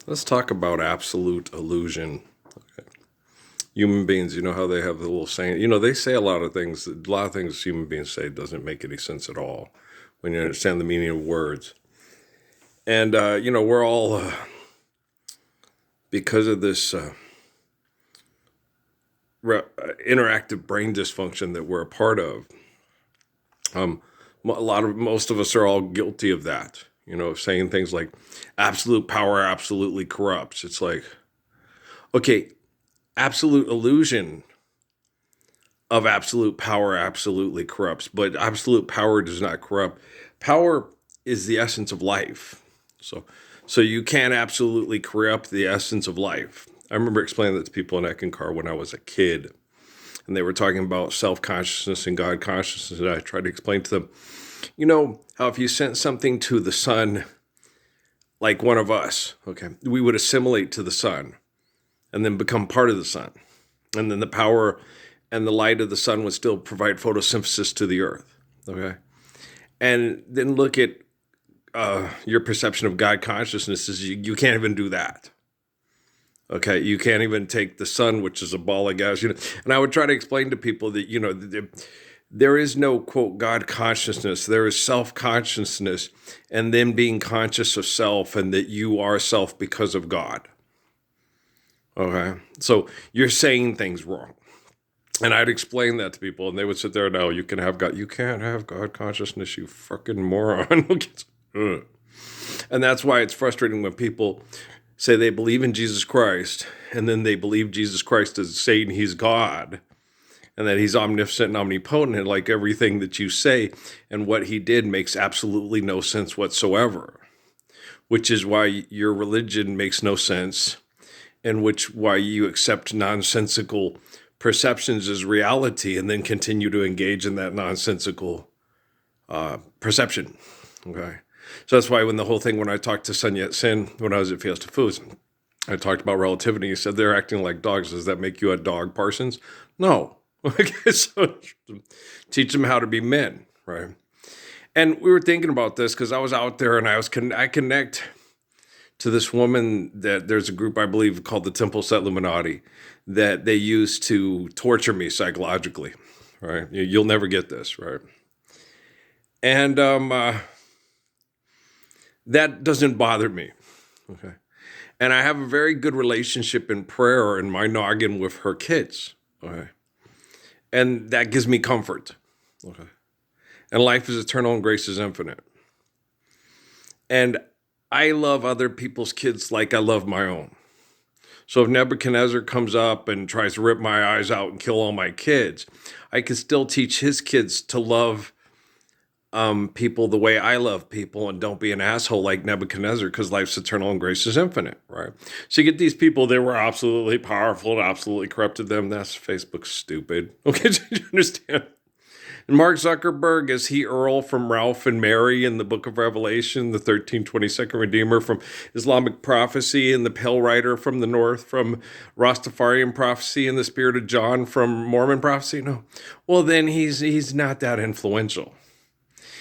Let's talk about absolute illusion. Human beings, you know how they have the little saying, they say a lot of things human beings say doesn't make any sense at all when you understand the meaning of words. And, we're all, because of this interactive brain dysfunction that we're a part of, most of us are all guilty of that, saying things like absolute power absolutely corrupts. It's like, okay, absolute illusion of absolute power absolutely corrupts, but absolute power does not corrupt. Power is the essence of life. So you can't absolutely corrupt the essence of life. I remember explaining that to people in Eckankar when I was a kid, and they were talking about self-consciousness and God consciousness, and I tried to explain to them, how if you sent something to the sun, like one of us, okay, we would assimilate to the sun and then become part of the sun. And then the power and the light of the sun would still provide photosynthesis to the earth, okay? And then look at your perception of God consciousness is you can't even do that. Okay, you can't even take the sun, which is a ball of gas, And I would try to explain to people that, there is no, quote, God consciousness. There is self-consciousness and then being conscious of self and that you are self because of God. Okay, so you're saying things wrong. And I'd explain that to people and they would sit there, no, you can have God. You can't have God consciousness, you fucking moron. And that's why it's frustrating when people say they believe in Jesus Christ and then they believe Jesus Christ is saying he's God and that he's omniscient and omnipotent and like everything that you say and what he did makes absolutely no sense whatsoever, which is why your religion makes no sense and why you accept nonsensical perceptions as reality and then continue to engage in that nonsensical perception, okay? So that's why when I talked to Sun Yat-sen when I was at Fiesta Foods, I talked about relativity. He said, they're acting like dogs. Does that make you a dog, Parsons? No. Okay, so teach them how to be men, right? And we were thinking about this because I was out there and I connect to this woman that there's a group, I believe, called the Temple Set Illuminati that they use to torture me psychologically, right? You'll never get this, right? And that doesn't bother me, okay? And I have a very good relationship in prayer in my noggin with her kids, okay? And that gives me comfort, okay? And life is eternal and grace is infinite. And I love other people's kids like I love my own. So if Nebuchadnezzar comes up and tries to rip my eyes out and kill all my kids, I can still teach his kids to love people the way I love people and don't be an asshole like Nebuchadnezzar because life's eternal and grace is infinite, right? So you get these people, they were absolutely powerful and absolutely corrupted them. That's Facebook stupid. Okay, do you understand? And Mark Zuckerberg, is he Earl from Ralph and Mary in the book of Revelation, the 1322nd Redeemer from Islamic prophecy, and the Pale Rider from the North from Rastafarian prophecy, and the Spirit of John from Mormon prophecy? No. Well, then he's not that influential.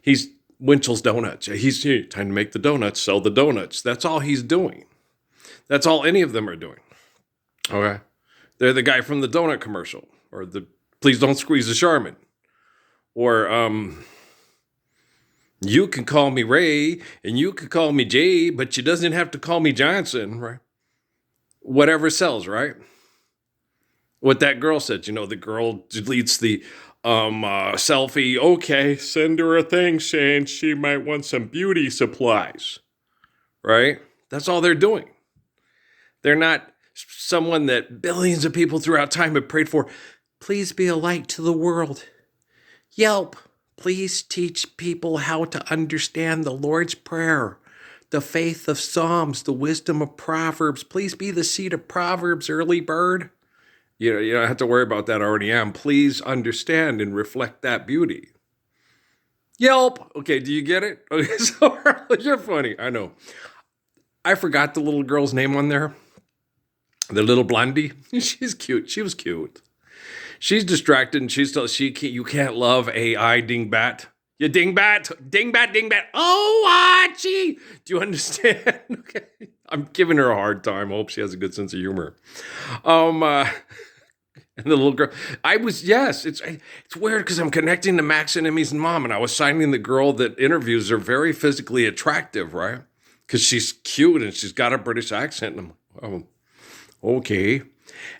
He's Winchell's Donuts. He's trying to make the donuts, sell the donuts. That's all he's doing. That's all any of them are doing. Okay? They're the guy from the donut commercial, or the please don't squeeze the Charmin. Or you can call me Ray and you can call me Jay, but you doesn't have to call me Johnson, right? Whatever sells, right? What that girl said, the girl deletes the selfie. Okay, send her a thing saying she might want some beauty supplies, right? That's all they're doing. They're not someone that billions of people throughout time have prayed for. Please be a light to the world. Yelp, please teach people how to understand the Lord's Prayer, the faith of Psalms, the wisdom of Proverbs. Please be the seed of Proverbs, early bird. You don't have to worry about that, I already am. Please understand and reflect that beauty. Yelp. Okay, do you get it? Okay, so you're funny, I know. I forgot the little girl's name on there. The little blondie. She's cute. She was cute. She's distracted and you can't love AI dingbat. You dingbat. Oh, Archie. Do you understand? Okay. I'm giving her a hard time. I hope she has a good sense of humor. Um, uh, and the little girl, yes, it's weird because I'm connecting to Max and Emmy's mom, and I was signing the girl that interviews her very physically attractive, right? Because she's cute and she's got a British accent. And I'm like, oh, okay.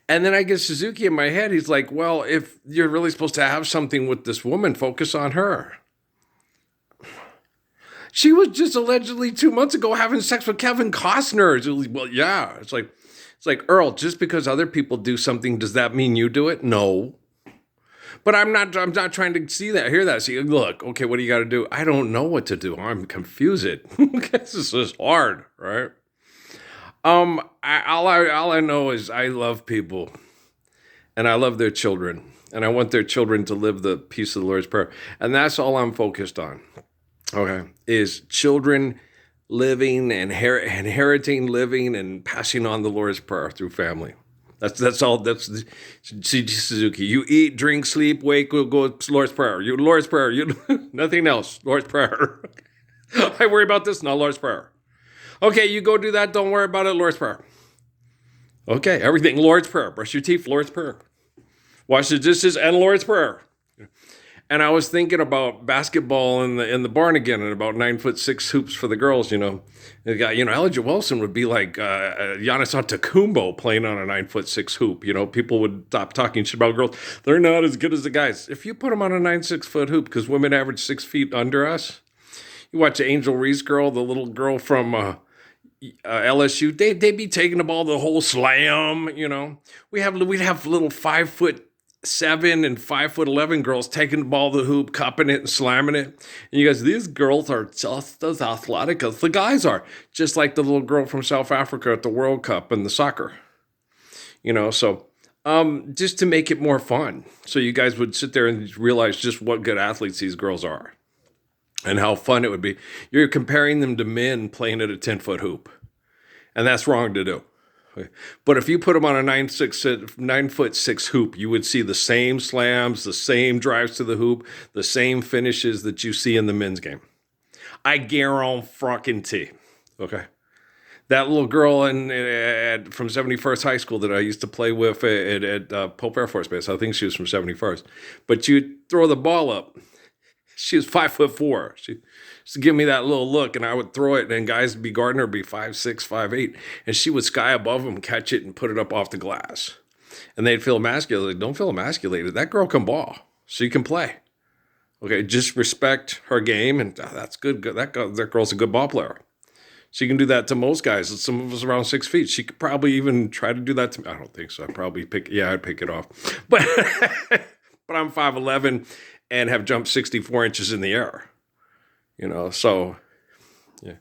And then I get Suzuki in my head. He's like, well, if you're really supposed to have something with this woman, focus on her. She was just allegedly 2 months ago having sex with Kevin Costner. Well, yeah. It's like Earl. Just because other people do something, does that mean you do it? No. But I'm not. I'm not trying to see that, hear that. See, look. Okay, what do you got to do? I don't know what to do. I'm confused. This is hard, right? All I know is I love people, and I love their children, and I want their children to live the peace of the Lord's Prayer, and that's all I'm focused on. Okay, is children living and inheriting, living, and passing on the Lord's Prayer through family. That's all. That's Suzuki. You eat, drink, sleep, wake, go Lord's Prayer. You Lord's Prayer. You nothing else. Lord's Prayer. I worry about this, not Lord's Prayer. Okay, you go do that. Don't worry about it. Lord's Prayer. Okay, everything Lord's Prayer. Brush your teeth. Lord's Prayer. Wash the dishes and Lord's Prayer. And I was thinking about basketball in the barn again, and about 9'6" hoops for the girls. The guy, Elijah Wilson would be like Giannis Antetokounmpo playing on a 9'6" hoop. People would stop talking shit about girls. They're not as good as the guys. If you put them on a 9'6" hoop, because women average 6 feet under us. You watch Angel Reese girl, the little girl from LSU. They'd be taking the ball the whole slam. We'd have little 5'7" and 5'11" girls taking the ball to the hoop, cupping it and slamming it. And you guys, these girls are just as athletic as the guys are. Just like the little girl from South Africa at the World Cup and the soccer. So just to make it more fun. So you guys would sit there and realize just what good athletes these girls are. And how fun it would be. You're comparing them to men playing at a 10-foot hoop. And that's wrong to do. But if you put them on a 9'6" hoop, you would see the same slams, the same drives to the hoop, the same finishes that you see in the men's game. I guarantee. Okay. That little girl from 71st High School that I used to play with at Pope Air Force Base, I think she was from 71st. But you throw the ball up. She was 5'4". She used to give me that little look, and I would throw it, and guys be guarding her, be 5'6", 5'8", and she would sky above them, catch it, and put it up off the glass. And they'd feel emasculated. Don't feel emasculated. That girl can ball. She can play. Okay, just respect her game, and that's good. That girl's a good ball player. She can do that to most guys. Some of us around 6 feet. She could probably even try to do that to me. I don't think so. I'd pick it off. But but I'm 5'11", and have jumped 64 inches in the air. So yeah,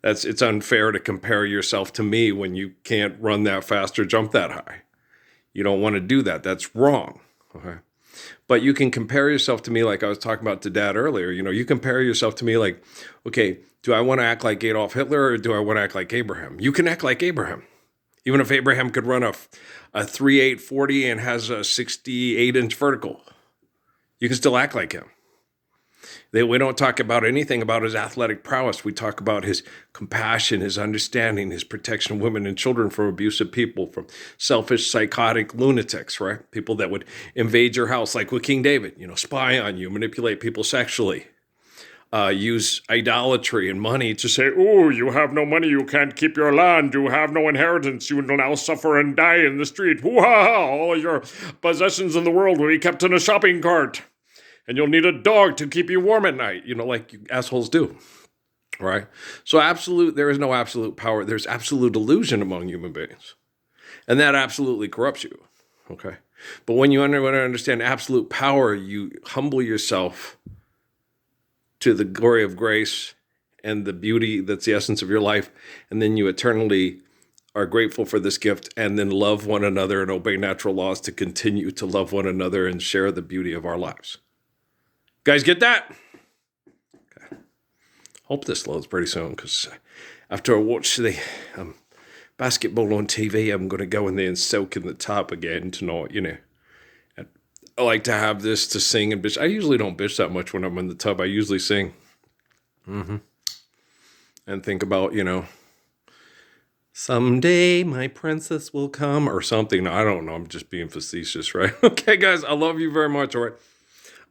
it's unfair to compare yourself to me when you can't run that fast or jump that high. You don't want to do that. That's wrong. Okay. But you can compare yourself to me like I was talking about to Dad earlier. You compare yourself to me like, okay, do I want to act like Adolf Hitler or do I want to act like Abraham? You can act like Abraham. Even if Abraham could run a 3.8 40 and has a 68-inch vertical. You can still act like him. We don't talk about anything about his athletic prowess. We talk about his compassion, his understanding, his protection of women and children from abusive people, from selfish, psychotic lunatics, right? People that would invade your house, like with King David, spy on you, manipulate people sexually, use idolatry and money to say, oh, you have no money, you can't keep your land, you have no inheritance, you will now suffer and die in the street. Hoo-ha-ha, all your possessions in the world will be kept in a shopping cart. And you'll need a dog to keep you warm at night, like you assholes do, right? So there is no absolute power. There's absolute illusion among human beings. And that absolutely corrupts you, okay? But when you understand absolute power, you humble yourself to the glory of grace and the beauty that's the essence of your life, and then you eternally are grateful for this gift, and then love one another and obey natural laws to continue to love one another and share the beauty of our lives. Guys, get that? Okay. Hope this loads pretty soon, because after I watch the basketball on TV, I'm going to go in there and soak in the tub again tonight, I like to have this to sing and bitch. I usually don't bitch that much when I'm in the tub. I usually sing. And think about, Someday my princess will come or something. I don't know. I'm just being facetious, right? Okay, guys, I love you very much. All right.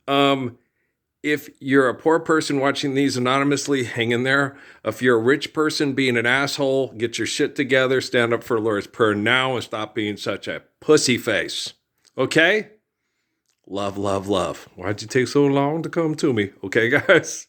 Um, if you're a poor person watching these anonymously, hang in there. If you're a rich person being an asshole, get your shit together, stand up for the Lord's Prayer now, and stop being such a pussy face. Okay? Love, love, love. Why'd you take so long to come to me? Okay, guys?